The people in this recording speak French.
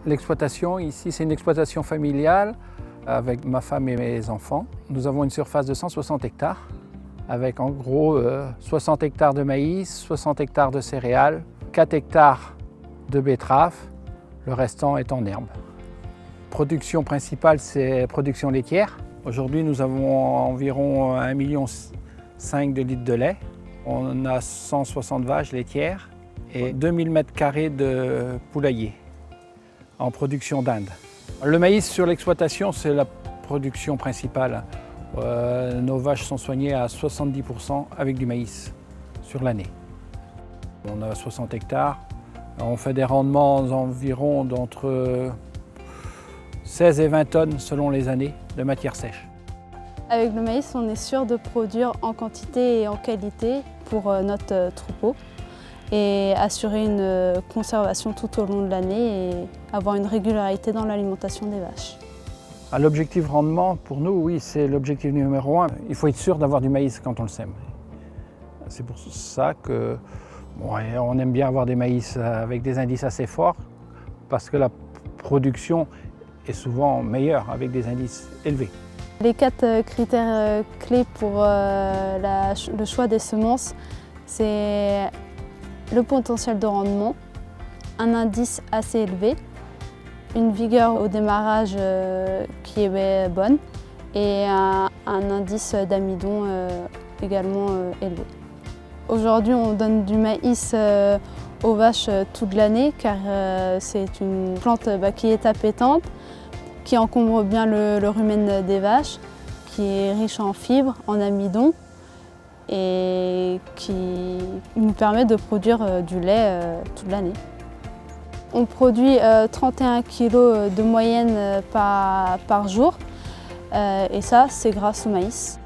L'exploitation ici, c'est une exploitation familiale avec ma femme et mes enfants. Nous avons une surface de 160 hectares avec en gros 60 hectares de maïs, 60 hectares de céréales, 4 hectares de betteraves, le restant est en herbe. Production principale, c'est production laitière. Aujourd'hui, nous avons environ 1,5 million de litres de lait. On a 160 vaches laitières et 2000 m² de poulailler en production d'Inde. Le maïs sur l'exploitation, c'est la production principale. Nos vaches sont soignées à 70% avec du maïs sur l'année. On a 60 hectares. On fait des rendements environ d'entre 16 et 20 tonnes selon les années de matière sèche. Avec le maïs, on est sûr de produire en quantité et en qualité pour notre troupeau et assurer une conservation tout au long de l'année et avoir une régularité dans l'alimentation des vaches. L'objectif rendement, pour nous, oui, c'est l'objectif numéro 1. Il faut être sûr d'avoir du maïs quand on le sème. C'est pour ça que on aime bien avoir des maïs avec des indices assez forts parce que la production est souvent meilleure avec des indices élevés. Les 4 critères clés pour le choix des semences, c'est le potentiel de rendement, un indice assez élevé, une vigueur au démarrage qui est bonne et un indice d'amidon également élevé. Aujourd'hui, on donne du maïs aux vaches toute l'année car c'est une plante qui est appétante, qui encombre bien le rumen des vaches, qui est riche en fibres, en amidon et qui nous permet de produire du lait toute l'année. On produit 31 kg de moyenne par jour et ça, c'est grâce au maïs.